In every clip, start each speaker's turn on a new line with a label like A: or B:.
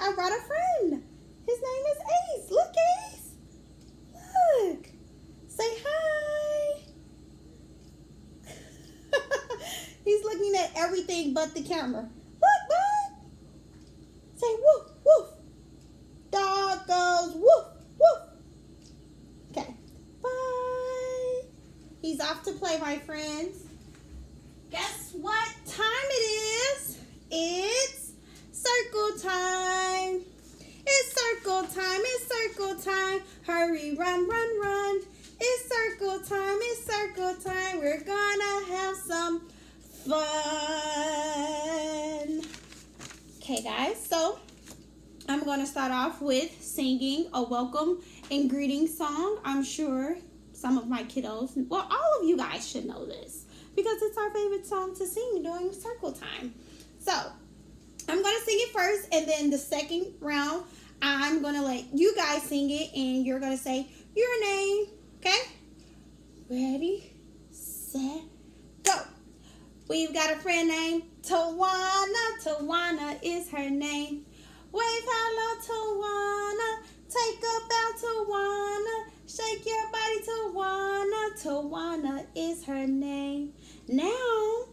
A: I brought a friend. His name is Ace. Look, Ace. Look. Say hi. He's looking at everything but the camera. Look, bud. Say woof, woof. Dog goes woof, woof. Okay. Bye. He's off to play, my friends. Guess what time it is? It's circle time. It's circle time. It's circle time. Hurry, run, run, run. It's circle time. It's circle time. We're gonna have some fun. Okay, guys. So I'm gonna start off with singing a welcome and greeting song. I'm sure some of my kiddos, well, all of you guys should know this because it's our favorite song to sing during circle time. So I'm going to sing it first, and then the second round, I'm going to let you guys sing it, and you're going to say your name, okay? Ready, set, go. We've got a friend named Tawana. Tawana is her name. Wave hello, Tawana. Take a bow, Tawana. Shake your body, Tawana. Tawana is her name. Now,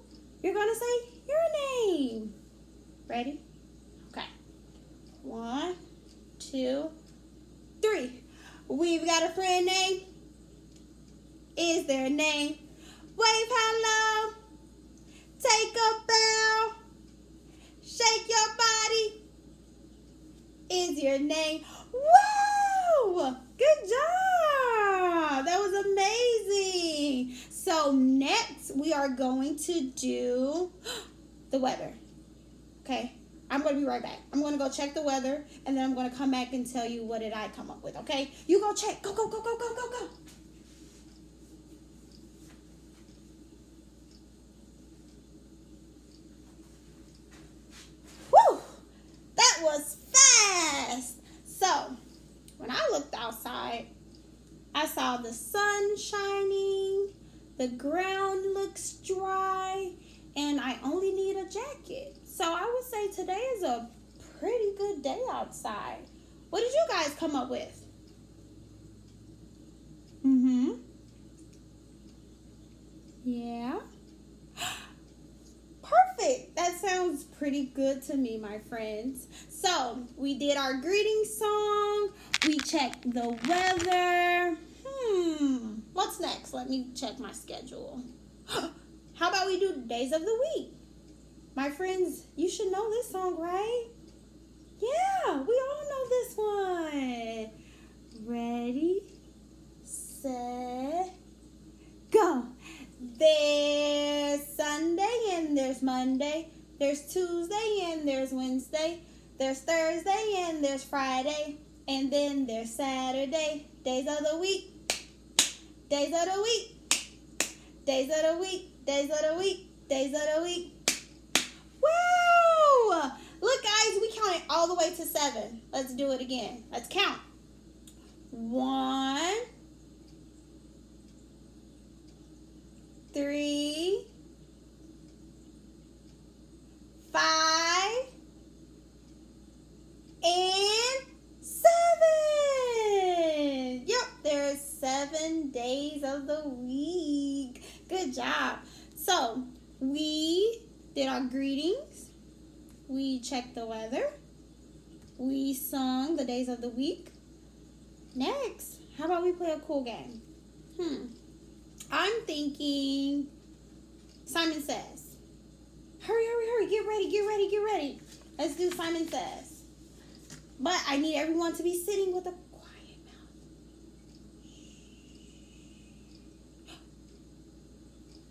A: you're going to say your name. Ready? Okay. 1, 2, 3. We've got a friend named. Is their name? Wave hello. Take a bow. Shake your body. Is your name? Wow! Good job! That was amazing. So next we are going to do the weather. Okay, I'm going to be right back. I'm going to go check the weather, and then I'm going to come back and tell you what did I come up with, okay? You go check. Go, go, go, go, go, go, go. Woo! That was fast. So, when I looked outside, I saw the sun shining, the ground looks dry, and I only need a jacket. So I would say today is a pretty good day outside. What did you guys come up with? Yeah. Perfect. That sounds pretty good to me, my friends. So we did our greeting song. We checked the weather. What's next? Let me check my schedule. How about we do days of the week? My friends, you should know this song, right? Yeah, we all know this one. Ready, set, go. There's Sunday and there's Monday. There's Tuesday and there's Wednesday. There's Thursday and there's Friday. And then there's Saturday. Days of the week. Days of the week. Days of the week. Days of the week. Days of the week. Wow! Look, guys, we counted all the way to 7. Let's do it again. Let's count. 1, 3, 5, and 7. Yep, there's 7 days of the week. Good job. So, we did our greetings. We checked the weather. We sung the days of the week. Next, how about we play a cool game? I'm thinking Simon Says. Hurry, hurry, hurry. Get ready, get ready, get ready. Let's do Simon Says. But I need everyone to be sitting with a quiet mouth.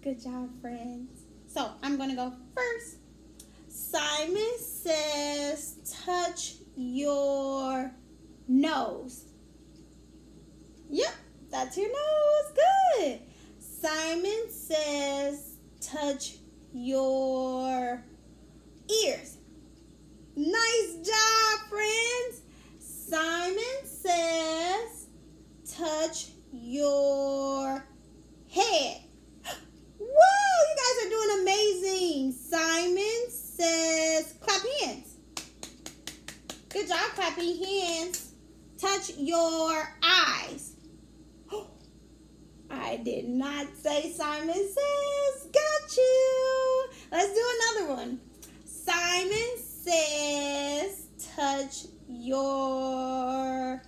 A: Good job, friends. So, I'm going to go first. Simon says, touch your nose. Yep, that's your nose. Good. Simon says, touch your ears. Nice job, friends. Simon says, touch your head. Whoa, you guys are doing amazing. Simon says, clap hands. Good job, clapping hands. Touch your eyes. I did not say Simon Says. Got you. Let's do another one. Simon Says, touch your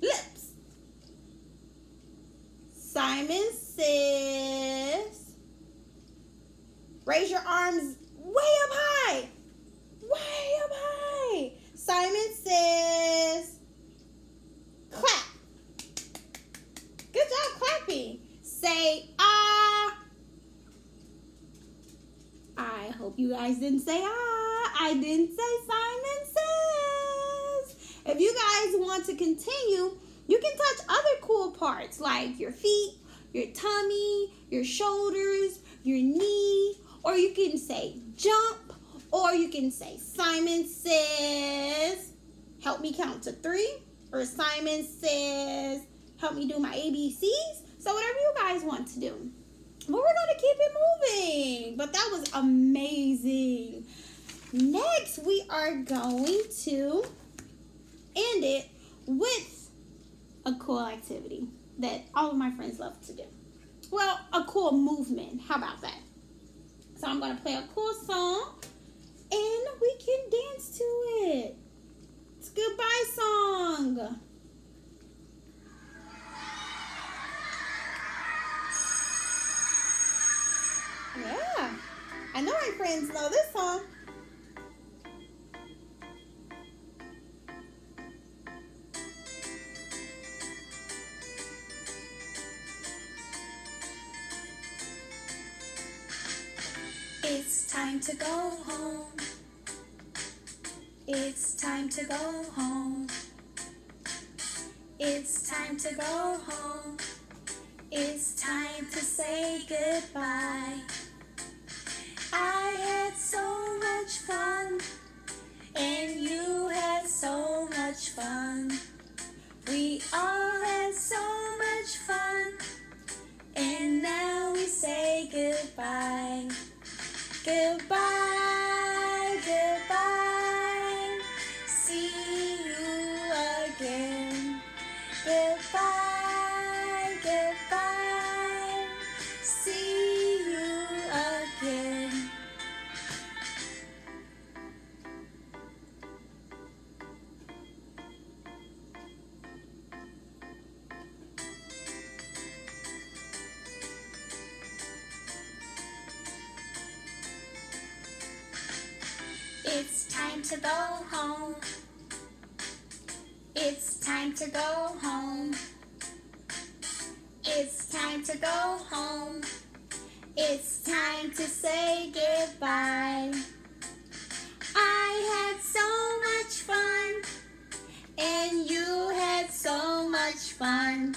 A: lips. Simon Says, raise your arms way up high. Way up high. Simon Says, clap. Good job clapping. Say ah. I hope you guys didn't say ah. I didn't say Simon Says. If you guys want to continue, you can touch other cool parts like your feet, your tummy, your shoulders, your knee, or you can say jump, or you can say Simon Says, help me count to 3, or Simon Says, help me do my ABCs. So whatever you guys want to do. But we're going to keep it moving. But that was amazing. Next, we are going to end it with a cool activity that all of my friends love to do. Well, a cool movement. How about that? So I'm going to play a cool song and we can dance to it. It's a goodbye song. Yeah, I know my friends know this song. It's time to go home. It's time to go home. It's time to go home. It's time to say goodbye. I had so much fun, and you had so much fun. We all had so much fun, and now we say goodbye. Goodbye, goodbye, see you again. Goodbye, goodbye, see you again. It's time to go home. It's time to go home. It's time to go home. It's time to say goodbye. I had so much fun, and you had so much fun.